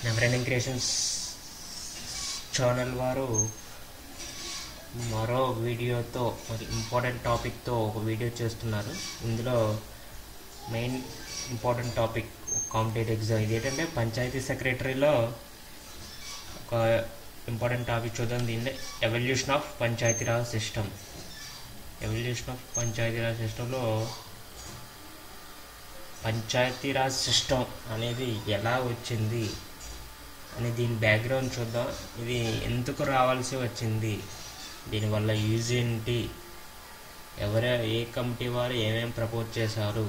Never ending creations channel వారు మరో వీడియోతో మరి ఇంపార్టెంట్ టాపిక్తో ఒక వీడియో చేస్తున్నారు. ఇందులో main important topic competitive exam. ఇది ఏంటంటే పంచాయతీ సెక్రటరీలో ఒక ఇంపార్టెంట్ టాపిక్ చూద్దాం. దీన్ని evolution of Panchayati Raj system. Evolution of Panchayati Raj సిస్టంలో పంచాయతీరాజ్ సిస్టమ్ అనేది ఎలా వచ్చింది అని దీని బ్యాక్గ్రౌండ్ చూద్దాం. ఇది ఎందుకు రావాల్సి వచ్చింది, దీనివల్ల యూజ్ ఏంటి, ఏ కమిటీ వారు ఏమేమి ప్రపోజ్ చేశారు,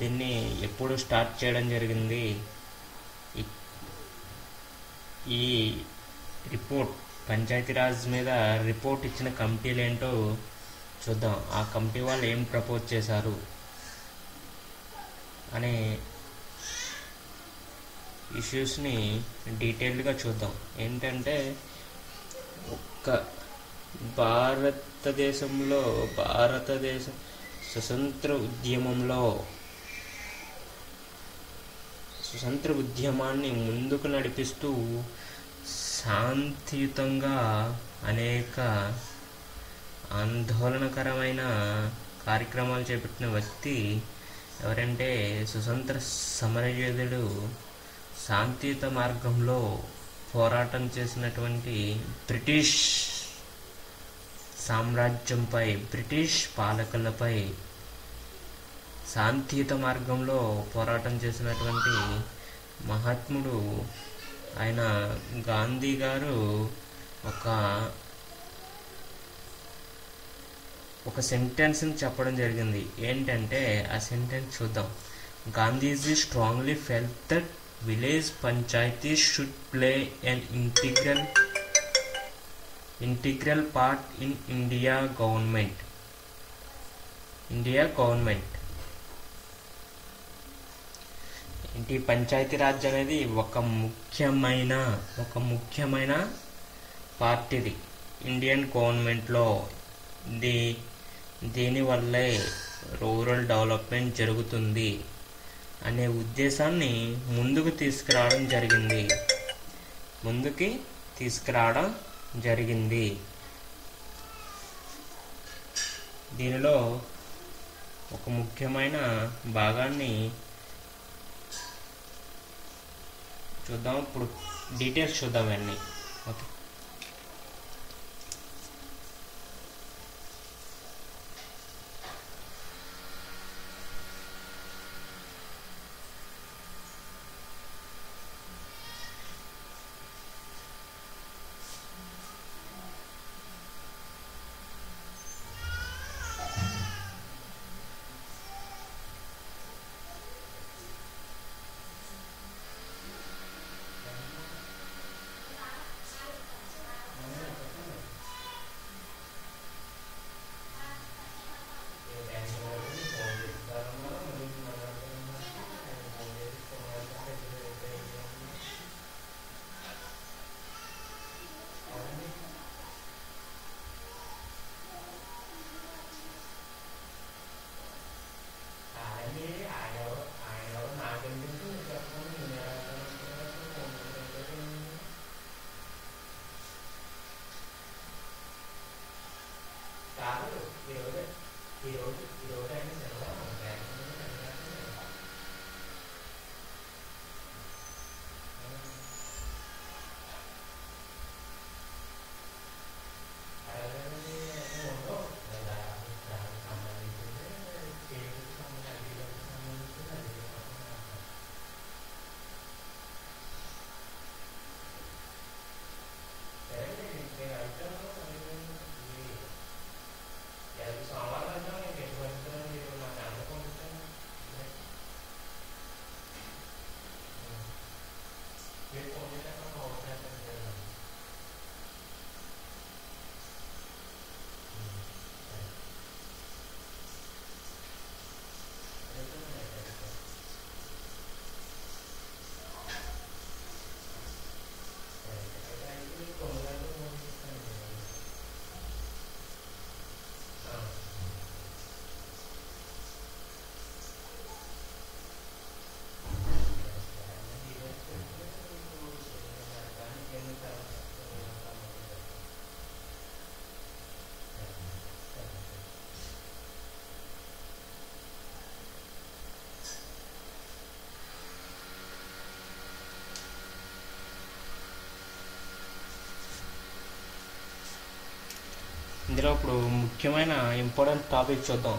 దీన్ని ఎప్పుడు స్టార్ట్ చేయడం జరిగింది, ఈ రిపోర్ట్ పంచాయతీరాజ్ మీద రిపోర్ట్ ఇచ్చిన కమిటీలు ఏంటో చూద్దాం. ఆ కమిటీ వాళ్ళు ఏం ప్రపోజ్ చేశారు అనే ఇష్యూస్ని డీటెయిల్డ్గా చూద్దాం. ఏంటంటే భారతదేశ స్వతంత్ర ఉద్యమాన్ని ముందుకు నడిపిస్తూ శాంతియుతంగా అనేక ఆందోళనకరమైన కార్యక్రమాలు చేపట్టిన వ్యక్తి ఎవరంటే స్వతంత్ర సమరయోధుడు. శాంతియుత మార్గంలో పోరాటం చేసినటువంటి బ్రిటిష్ సామ్రాజ్యంపై, బ్రిటిష్ పాలకులపై శాంతియుత మార్గంలో పోరాటం చేసినటువంటి మహాత్ముడు ఆయన గాంధీ గారు ఒక సెంటెన్స్ని చెప్పడం జరిగింది. ఏంటంటే ఆ సెంటెన్స్ చూద్దాం. Gandhiji strongly felt that village panchayats should play an integral part in India government. ఇంటి పంచాయతీరాజ్ అనేది ఒక ముఖ్యమైన పార్టీది ఇండియన్ గవర్నమెంట్లో. దీనివల్లే రూరల్ డెవలప్మెంట్ జరుగుతుంది అనే ఉద్దేశాన్ని ముందుకు తీసుకురావడం జరిగింది. దీనిలో ఒక ముఖ్యమైన భాగాన్ని చూద్దాం. ఇప్పుడు డీటెయిల్స్ చూద్దాం అన్నీ. ఓకే, ఇందులో ఇప్పుడు ముఖ్యమైన ఇంపార్టెంట్ టాపిక్ చూద్దాం.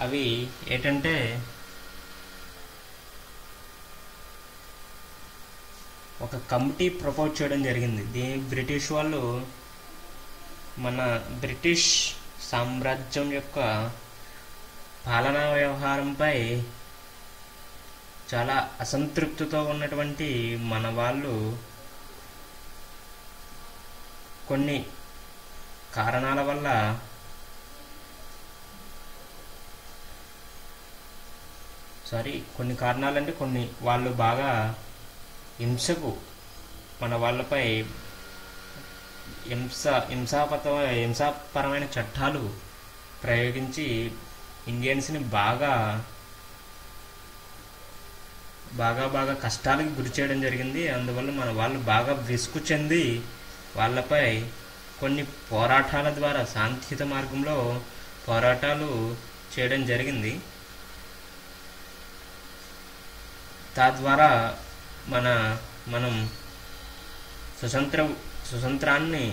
అవి ఏంటంటే ఒక కమిటీ ప్రపోజ్ చేయడం జరిగింది. బ్రిటిష్ వాళ్ళు మన బ్రిటిష్ సామ్రాజ్యం యొక్క పాలనా వ్యవహారంపై చాలా అసంతృప్తితో ఉన్నటువంటి మన వాళ్ళు కొన్ని కారణాల వల్ల కొన్ని వాళ్ళు బాగా మన వాళ్ళపై హింసాపరమైన చట్టాలు ప్రయోగించి ఇండియన్స్ని బాగా కష్టాలకు గురి చేయడం జరిగింది. అందువల్ల మన వాళ్ళు బాగా విసుగు చెంది వాళ్ళపై కొన్ని పోరాటాల ద్వారా శాంతియుత మార్గంలో పోరాటాలు చేయడం జరిగింది. తద్వారా మనం స్వతంత్రాన్ని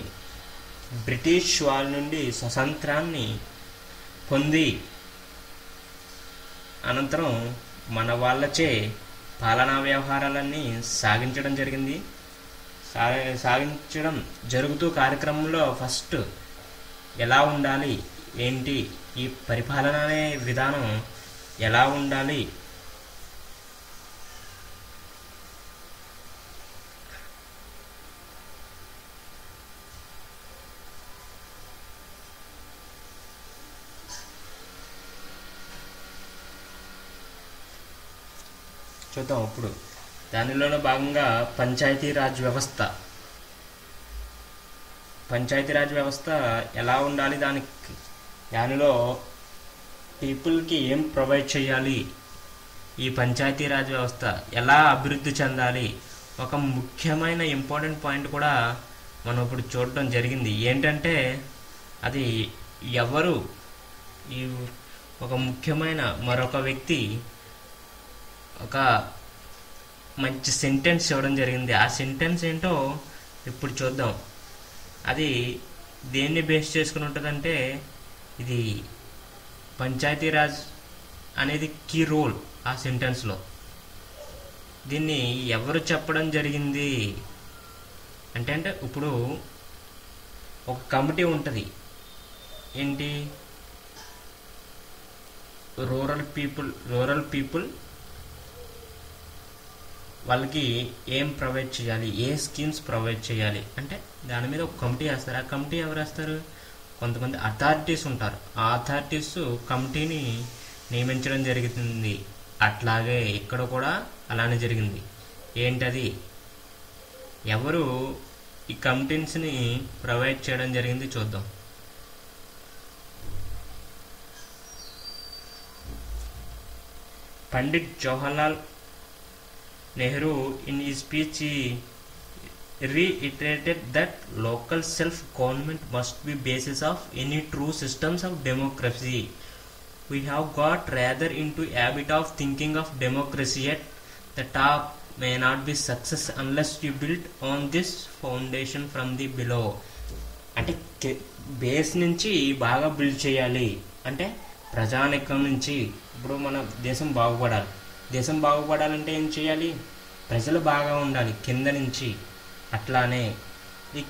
బ్రిటిష్ వాళ్ళ నుండి స్వతంత్రాన్ని పొంది అనంతరం మన వాళ్ళచే పాలనా వ్యవహారాలన్నీ సాగించడం జరిగింది. సాగించడం జరుగుతూ కార్యక్రమంలో ఫస్ట్ ఎలా ఉండాలి, ఏంటి, ఈ పరిపాలన అనే విధానం ఎలా ఉండాలి, చూద్దాం. ఇప్పుడు దానిలోనే భాగంగా పంచాయతీరాజ్ వ్యవస్థ ఎలా ఉండాలి, దానిలో పీపుల్కి ఏం ప్రొవైడ్ చేయాలి, ఈ పంచాయతీరాజ్ వ్యవస్థ ఎలా అభివృద్ధి చెందాలి, ఒక ముఖ్యమైన ఇంపార్టెంట్ పాయింట్ కూడా మనం ఇప్పుడు చూడడం జరిగింది. ఏంటంటే అది ఎవరు ఒక ముఖ్యమైన మరొక వ్యక్తి ఒక మంచి సెంటెన్స్ ఇవ్వడం జరిగింది. ఆ సెంటెన్స్ ఏంటో ఇప్పుడు చూద్దాం. అది దేన్ని బేస్ చేసుకుని ఉంటుందంటే ఇది పంచాయతీరాజ్ అనేది కీ రోల్ ఆ సెంటెన్స్లో. దీన్ని ఎవరు చెప్పడం జరిగింది అంటే ఇప్పుడు ఒక కమిటీ ఉంటుంది. ఏంటి, రూరల్ పీపుల్ వాళ్ళకి ఏం ప్రొవైడ్ చేయాలి, ఏ స్కీమ్స్ ప్రొవైడ్ చేయాలి అంటే దాని మీద ఒక కమిటీ వేస్తారు. ఆ కమిటీ ఎవరు వేస్తారు, కొంతమంది అథారిటీస్ ఉంటారు. ఆ అథారిటీస్ కమిటీని నియమించడం జరుగుతుంది. అట్లాగే ఇక్కడ కూడా అలానే జరిగింది. ఏంటది, ఎవరు ఈ కమిటీస్ని ప్రొవైడ్ చేయడం జరిగింది చూద్దాం. Pandit Jawaharlal Nehru, in his speech, he reiterated that local self-government must be basis of any true systems of democracy. We have got rather into habit of thinking of democracy at the top may not be success unless you build on this foundation from the below. అంటే base నుంచి బాగా build చేయాలి. అంటే ప్రజానికం నుంచి ఇప్పుడు మన దేశం బాగుపడాలంటే ఏం చేయాలి, ప్రజలు బాగా ఉండాలి కింద నుంచి. అట్లానే ఈ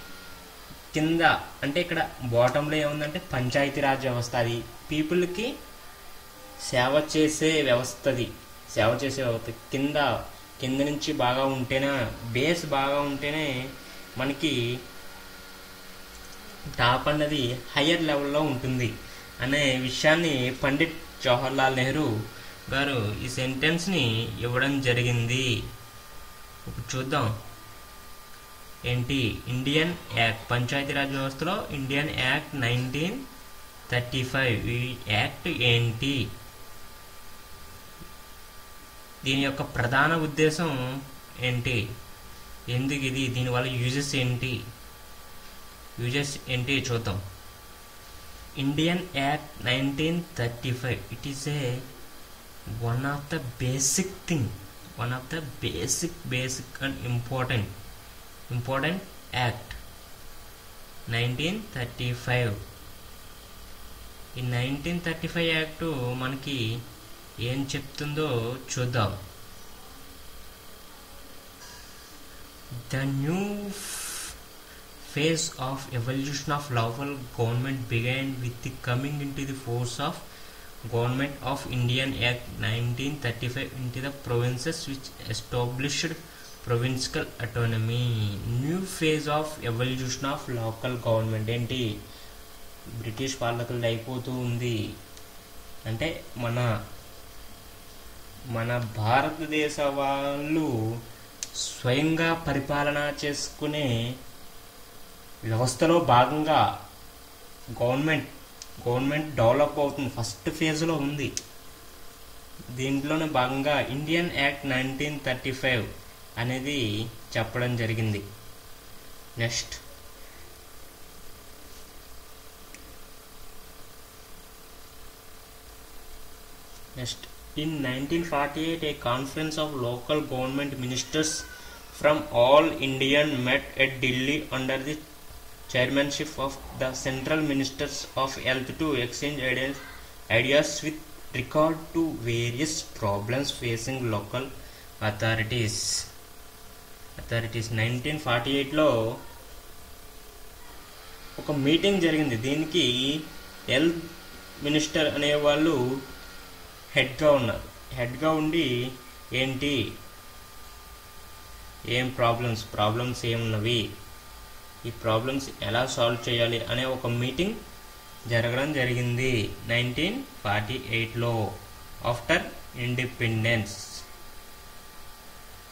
కింద అంటే ఇక్కడ బాటంలో ఏముందంటే పంచాయతీరాజ్ వ్యవస్థ. అది పీపుల్కి సేవ చేసే వ్యవస్థది. కింద నుంచి బాగా ఉంటేనే, బేస్ బాగా ఉంటేనే మనకి టాప్ అన్నది హయ్యర్ లెవెల్లో ఉంటుంది అనే విషయాన్ని పండిట్ జవహర్లాల్ నెహ్రూ గారు ఈ సెంటెన్స్ని ఇవ్వడం జరిగింది. ఇప్పుడు చూద్దాం ఏంటి, ఇండియన్ యాక్ట్ పంచాయతీరాజ్ వ్యవస్థలో ఇండియన్ యాక్ట్ 1935. ఈ యాక్ట్ ఏంటి, దీని యొక్క ప్రధాన ఉద్దేశం ఏంటి, ఎందుకు ఇది, దీనివల్ల యూజెస్ ఏంటి చూద్దాం. Indian act 1935, it is a one of the basic and important act 1935. ఈ 1935 యాక్టు మనకి ఏం చెప్తుందో చూద్దాం. The new phase of evolution of local government began with the coming into the force of Government of Indian Act 1935 into the provinces, which established provincial autonomy. New phase of evolution of local government ఏంటి, British పాలకులు అయిపోతూ ఉంది అంటే మన భారతదేశ వాళ్ళు స్వయంగా పరిపాలన చేసుకునే వ్యవస్థలో భాగంగా గవర్నమెంట్ డెవలప్ అవుతుంది, ఫస్ట్ ఫేజ్లో ఉంది. దీంట్లోనే భాగంగా ఇండియన్ యాక్ట్ 1935 అనేది చెప్పడం జరిగింది. Next in 1948 a conference of local government ministers from all Indian met at Delhi under the chairmanship of the Central Ministers of Health to exchange ideas with regard to various problems facing local authorities. 1948లో ఒక meeting జరిగింది. దీనికి health minister అనేవాళ్ళు హెడ్గా ఉండి ఏం problems ఏమున్నవి, ఈ problems ఎలా solve చేయాలి అనే ఒక మీటింగ్ జరగడం జరిగింది 1948లో ఆఫ్టర్ ఇండిపెండెన్స్.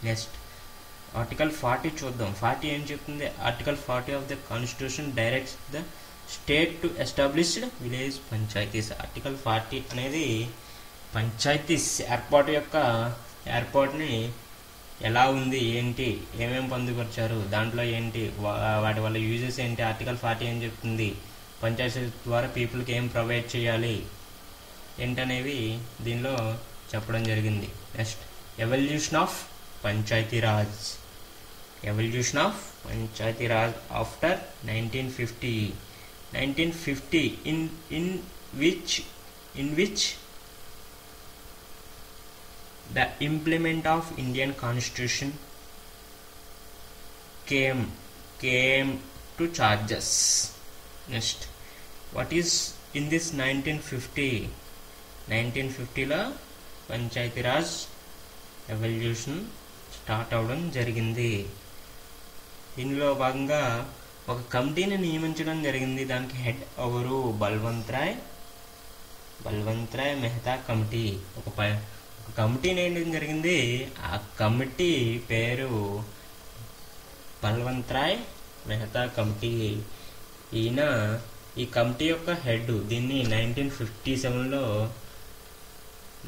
నెక్స్ట్ ఆర్టికల్ 40 చూద్దాం. 40 ఏం చెప్తుంది? Article 40 of the constitution directs the state to established village panchayats. Article 40 అనేది పంచాయతీస్ ఏర్పాటుని ఎలా ఉంది, ఏమేమి పొందుపరిచారు, దాంట్లో వాటి వల్ల యూజెస్ ఏంటి, ఆర్టికల్ 40 ఏం చెప్తుంది, పంచాయతీ ద్వారా పీపుల్కి ఏం ప్రొవైడ్ చేయాలి ఏంటనేవి దీనిలో చెప్పడం జరిగింది. Next evolution of Panchayati Raj after 1950 in which the implement of Indian Constitution came to charges. Next, what is in this 1950 లో పంచాయతీ రాజ్ ఎవల్యూషన్ స్టార్ట్ అవడం జరిగింది. దీనిలో భాగంగా ఒక కమిటీని నియమించడం జరిగింది. దానికి హెడ్ ఎవరు? బల్వంత్ రాయ్ మెహతా కమిటీ. ఒక కమిటీని వేయడం జరిగింది. ఆ కమిటీ పేరు బల్వంత్ రాయ్ మెహతా కమిటీ. ఈ కమిటీ యొక్క హెడ్. దీన్ని 1957లో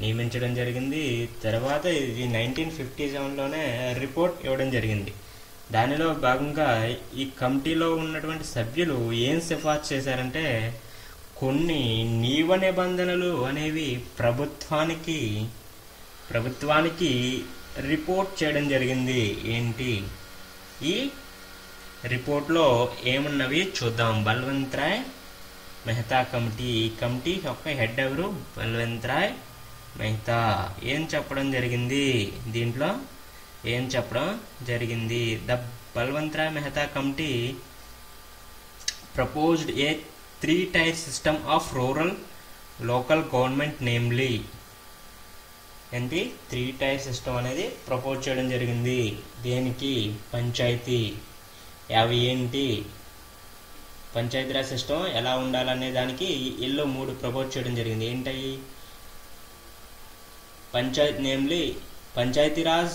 నియమించడం జరిగింది. తర్వాత ఇది 1957లోనే రిపోర్ట్ ఇవ్వడం జరిగింది. దానిలో భాగంగా ఈ కమిటీలో ఉన్నటువంటి సభ్యులు ఏం సిఫార్సు చేశారంటే, కొన్ని నియమ నిబంధనలు అనేవి ప్రభుత్వానికి రిపోర్ట్ చేయడం జరిగింది. ఈ రిపోర్ట్లో ఏమున్నవి చూద్దాం. బల్వంత్ రాయ్ మెహతా కమిటీ. ఈ కమిటీ యొక్క హెడ్ ఎవరు? బల్వంత్ రాయ్ మెహతా. ఏం చెప్పడం జరిగింది? దీంట్లో ఏం చెప్పడం జరిగింది? The Balwant Rai Mehta committee proposed a 3-tier system of rural local government, namely 3-tier system అనేది ప్రపోజ్ చేయడం జరిగింది. దేనికి? పంచాయతీ. అవి పంచాయతీరాజ్ సిస్టమ్ ఎలా ఉండాలనే దానికి ఇల్లు 3 ప్రపోజ్ చేయడం జరిగింది. ఏంటవి? Namely Panchayati Raj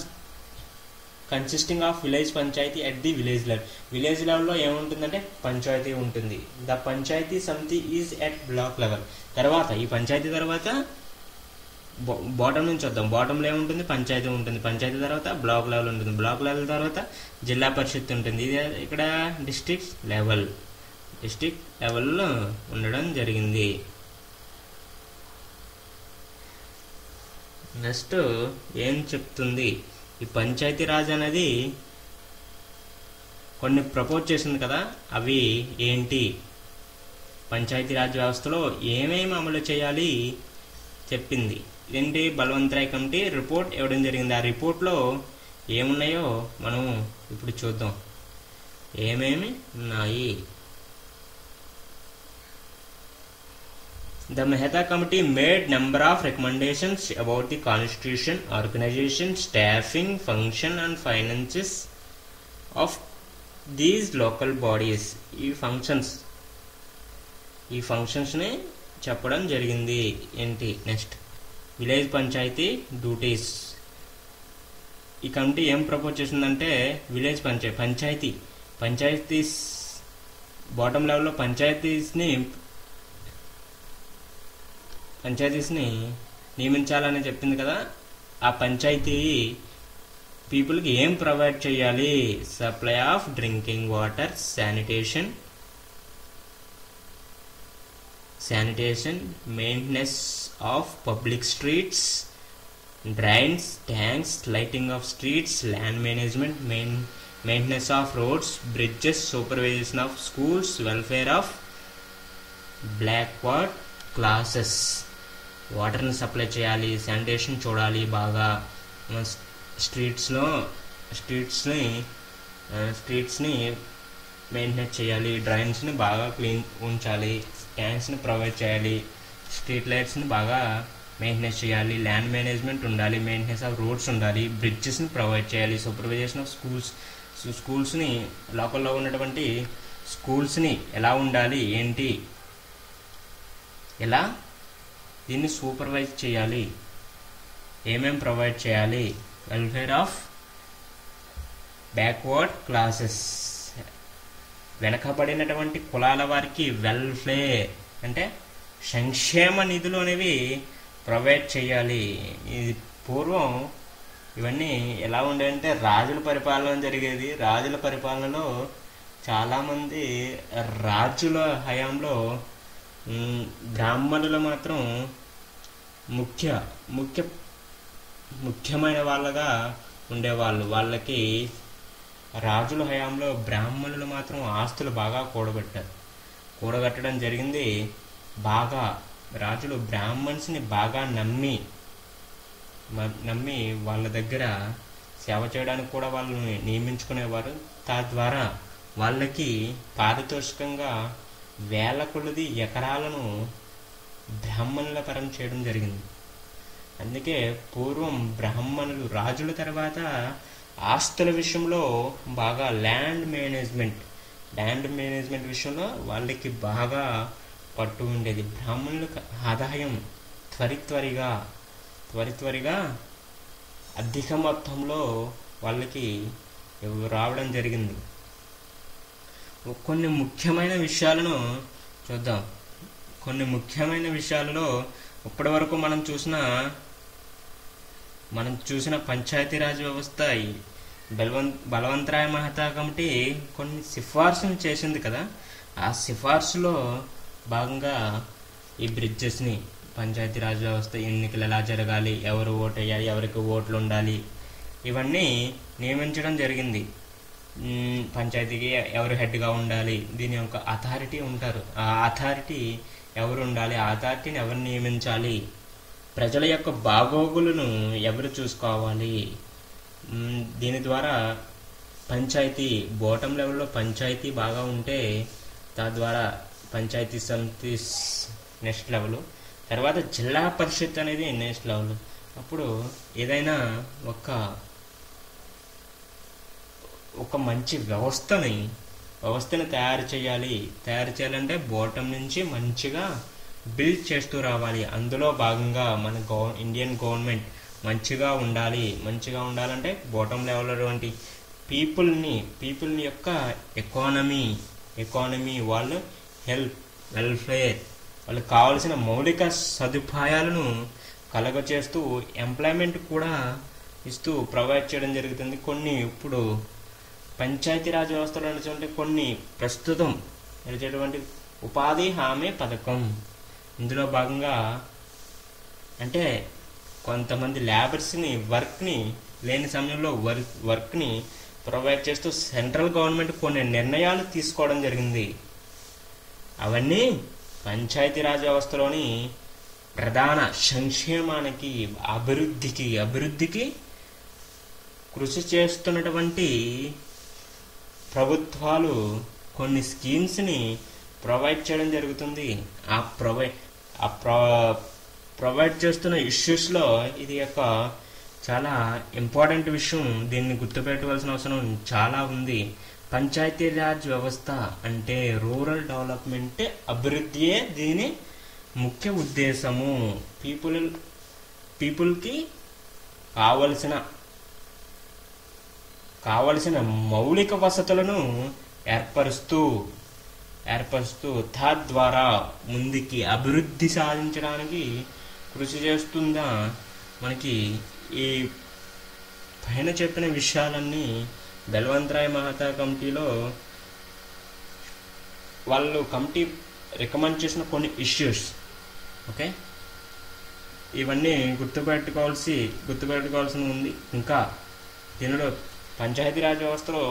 consisting of village panchayati at the village level. Village లెవెల్లో ఏముంటుందంటే పంచాయతీ ఉంటుంది. ద పంచాయతీ సమితి ఈజ్ ఎట్ బ్లాక్ లెవెల్. తర్వాత ఈ పంచాయతీ తర్వాత బాటం నుంచి వద్దాం. బాటంలో ఏముంటుంది? పంచాయతీ ఉంటుంది. పంచాయతీ తర్వాత బ్లాక్ లెవెల్ ఉంటుంది. బ్లాక్ లెవెల్ తర్వాత జిల్లా పరిషత్ ఉంటుంది. ఇది ఇక్కడ డిస్ట్రిక్ట్ లెవెల్లో ఉండడం జరిగింది. నెక్స్ట్ ఏం చెప్తుంది? ఈ పంచాయతీ రాజ్ అనేది కొన్ని ప్రపోజ్ చేసింది కదా, అవి ఏంటి? పంచాయతీరాజ్ వ్యవస్థలో ఏమేమి అమలు చేయాలి చెప్పింది. ఏంటి బలవంతరాయ్ కమిటీ రిపోర్ట్ ఇవ్వడం జరిగింది. ఆ రిపోర్ట్లో ఏమున్నాయో మనం ఇప్పుడు చూద్దాం. ఏమేమి ఉన్నాయి. The Mehta Committee made number of recommendations about the constitution, organization, staffing, function and finances of these local bodies. ఈ ఫంక్షన్స్ ని చెప్పడం జరిగింది. ఏంటి నెక్స్ట్ విలేజ్ పంచాయతీ డ్యూటీస్. ఈ కమిటీ ఏం ప్రపోజ్ చేసిందంటే విలేజ్ పంచాయతీస్ బాటమ్ లెవెల్లో పంచాయతీస్ని నియమించాలని చెప్పింది కదా. ఆ పంచాయతీ పీపుల్కి ఏం ప్రొవైడ్ చేయాలి? Supply of drinking water, sanitation, maintenance of public streets, drains, tanks, lighting of streets, land management, maintenance of roads, bridges, సూపర్వైజేషన్ of schools, welfare of backward classes. వాటర్ని సప్లై చేయాలి, శానిటేషన్ చూడాలి, బాగా స్ట్రీట్స్ని మెయింటైన్ చేయాలి, డ్రైన్స్ని బాగా క్లీన్ ఉంచాలి, ట్యాంక్స్ని provide చేయాలి, street లైట్స్ని బాగా maintenance చేయాలి, ల్యాండ్ మేనేజ్మెంట్ ఉండాలి, మెయింటెనెన్స్ ఆఫ్ రోడ్స్ ఉండాలి, బ్రిడ్జెస్ని ప్రొవైడ్ చేయాలి, సూపర్వైజేషన్ ఆఫ్ స్కూల్స్ని లోకల్లో ఉన్నటువంటి స్కూల్స్ని ఎలా ఉండాలి, ఏంటి, ఎలా దీన్ని సూపర్వైజ్ చేయాలి, ఏమేం ప్రొవైడ్ చేయాలి, వెల్ఫేర్ ఆఫ్ బ్యాక్వర్డ్ క్లాసెస్, వెనకబడినటువంటి కులాల వారికి వెల్ఫేర్ అంటే సంక్షేమ నిధులు అనేవి ప్రొవైడ్ చేయాలి. ఇది పూర్వం ఇవన్నీ ఎలా ఉండేదంటే రాజుల పరిపాలన జరిగేది. రాజుల పరిపాలనలో చాలామంది రాజుల హయాంలో బ్రాహ్మణులు మాత్రం ముఖ్యమైన వాళ్ళగా ఉండేవాళ్ళు. వాళ్ళకి రాజుల హయాంలో బ్రాహ్మణులు మాత్రం ఆస్తులు బాగా కూడగట్టడం జరిగింది. బాగా రాజులు బ్రాహ్మణ్స్ని బాగా నమ్మి వాళ్ళ దగ్గర సేవ చేయడానికి కూడా వాళ్ళని నియమించుకునేవారు. తద్వారా వాళ్ళకి పారితోషికంగా వేల కొలది ఎకరాలను బ్రాహ్మణుల పరం చేయడం జరిగింది. అందుకే పూర్వం బ్రాహ్మణులు రాజుల తర్వాత ఆస్తుల విషయంలో బాగా ల్యాండ్ మేనేజ్మెంట్ విషయంలో వాళ్ళకి బాగా పట్టు ఉండేది. బ్రాహ్మణులకు ఆదాయం త్వరిగా అధిక మొత్తంలో వాళ్ళకి రావడం జరిగింది. కొన్ని ముఖ్యమైన విషయాలను చూద్దాం. కొన్ని ముఖ్యమైన విషయాలలో ఇప్పటి వరకు మనం చూసిన పంచాయతీరాజ్ వ్యవస్థ బలవంతరాయ్ మెహతా కమిటీ కొన్ని సిఫార్సులు చేసింది కదా. ఆ సిఫార్సులో భాగంగా ఈ బ్రిడ్జెస్ని, పంచాయతీరాజ్ వ్యవస్థ ఎన్నికలు ఎలా జరగాలి, ఎవరు ఓటు వేయాలి, ఎవరికి ఓట్లు ఉండాలి, ఇవన్నీ నియమించడం జరిగింది. పంచాయతీకి ఎవరు హెడ్గా ఉండాలి, దీని యొక్క అథారిటీ ఉంటారు, ఆ అథారిటీ ఎవరు ఉండాలి, ఆ అథారిటీని ఎవరు నియమించాలి, ప్రజల యొక్క బాగోగులను ఎవరు చూసుకోవాలి. దీని ద్వారా పంచాయతీ బాటమ్ లెవెల్లో పంచాయతీ బాగా ఉంటే తద్వారా పంచాయతీ సమితి నెక్స్ట్ లెవెల్, తర్వాత జిల్లా పరిషత్ అనేది నెక్స్ట్ లెవెల్. అప్పుడు ఏదైనా ఒక మంచి వ్యవస్థని తయారు చేయాలంటే బాటమ్ నుంచి మంచిగా బిల్డ్ చేస్తూ రావాలి. అందులో భాగంగా మన ఇండియన్ గవర్నమెంట్ మంచిగా ఉండాలంటే బాటమ్ లెవెల్ అటువంటి పీపుల్ని యొక్క ఎకానమీ వాళ్ళ వెల్ఫేర్, వాళ్ళకి కావాల్సిన మౌలిక సదుపాయాలను కలగచేస్తూ ఎంప్లాయ్మెంట్ కూడా ఇస్తూ ప్రొవైడ్ చేయడం జరుగుతుంది. కొన్ని ఇప్పుడు పంచాయతీరాజ్ వ్యవస్థలో నడుచుకుంటే కొన్ని ప్రస్తుతం నడిచేటువంటి ఉపాధి హామీ పథకం, ఇందులో భాగంగా అంటే కొంతమంది లేబర్స్ని వర్క్ని లేని సమయంలో వర్క్ని ప్రొవైడ్ చేస్తూ సెంట్రల్ గవర్నమెంట్ కొన్ని నిర్ణయాలు తీసుకోవడం జరిగింది. అవన్నీ పంచాయతీరాజ్ వ్యవస్థలోని ప్రధాన సంక్షేమానికి అభివృద్ధికి కృషి చేస్తున్నటువంటి ప్రభుత్వాలు కొన్ని స్కీమ్స్ని ప్రొవైడ్ చేయడం జరుగుతుంది. ప్రొవైడ్ చేస్తున్న ఇష్యూస్లో ఇది యొక్క చాలా ఇంపార్టెంట్ విషయం. దీన్ని గుర్తుపెట్టవలసిన అవసరం చాలా ఉంది. పంచాయతీరాజ్ వ్యవస్థ అంటే రూరల్ డెవలప్మెంట్, అభివృద్ధియే దీని ముఖ్య ఉద్దేశము. పీపుల్కి కావలసిన మౌలిక వసతులను ఏర్పరుస్తూ తద్వారా ముందుకి అభివృద్ధి సాధించడానికి కృషి చేస్తుందా. మనకి ఈ పైన చెప్పిన విషయాలన్నీ బల్వంతరాయ్ మెహతా కమిటీలో వాళ్ళు కమిటీ రికమెండ్ చేసిన కొన్ని ఇష్యూస్. ఓకే, ఇవన్నీ గుర్తుపెట్టుకోవాల్సి ఉంది. ఇంకా దీనిలో పంచాయతీరాజ్ వ్యవస్థలో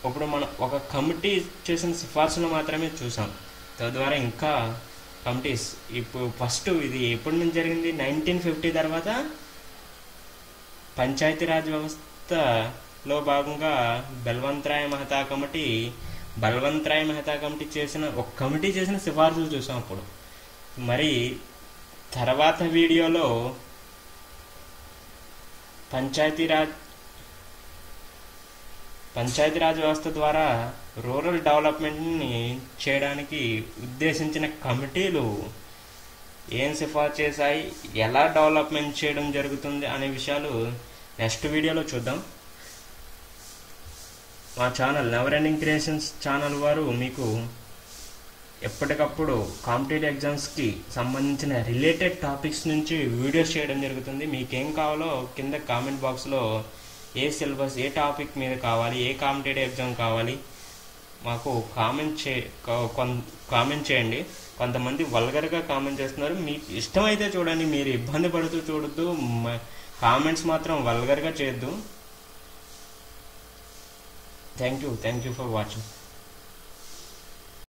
ఇప్పుడు మనం ఒక కమిటీ చేసిన సిఫార్సులు మాత్రమే చూసాం. తద్వారా ఇంకా కమిటీస్ ఇప్పుడు ఫస్ట్ ఇది ఎప్పటి నుంచి జరిగింది? 1950 తర్వాత పంచాయతీరాజ్ వ్యవస్థలో భాగంగా బల్వంతరాయ్ మెహతా కమిటీ చేసిన ఒక కమిటీ చేసిన సిఫార్సులు చూసాం అప్పుడు. మరి తర్వాత వీడియోలో పంచాయతీరాజ్ వ్యవస్థ ద్వారా రూరల్ డెవలప్మెంట్ని చేయడానికి ఉద్దేశించిన కమిటీలు ఏం సిఫార్సు చేశాయి, ఎలా డెవలప్మెంట్ చేయడం జరుగుతుంది అనే విషయాలు నెక్స్ట్ వీడియోలో చూద్దాం. మా channel never ending creations channel వారు మీకు ఎప్పటికప్పుడు కాంపిటేటివ్ ఎగ్జామ్స్కి సంబంధించిన రిలేటెడ్ టాపిక్స్ నుంచి వీడియోస్ చేయడం జరుగుతుంది. మీకేం కావాలో కింద కామెంట్ బాక్స్లో ఏ సిలబస్, ఏ టాపిక్ మీద కావాలి, ఏ కాంపిటేటివ్ ఎగ్జామ్ కావాలి మాకు కామెంట్ చేయండి. కొంతమంది వల్గర్గా కామెంట్ చేస్తున్నారు. మీకు ఇష్టమైతే చూడండి, మీరు ఇబ్బంది పడుతూ చూడొద్దు. కామెంట్స్ మాత్రం వల్గర్గా చేయొద్దు. Thank you for watching.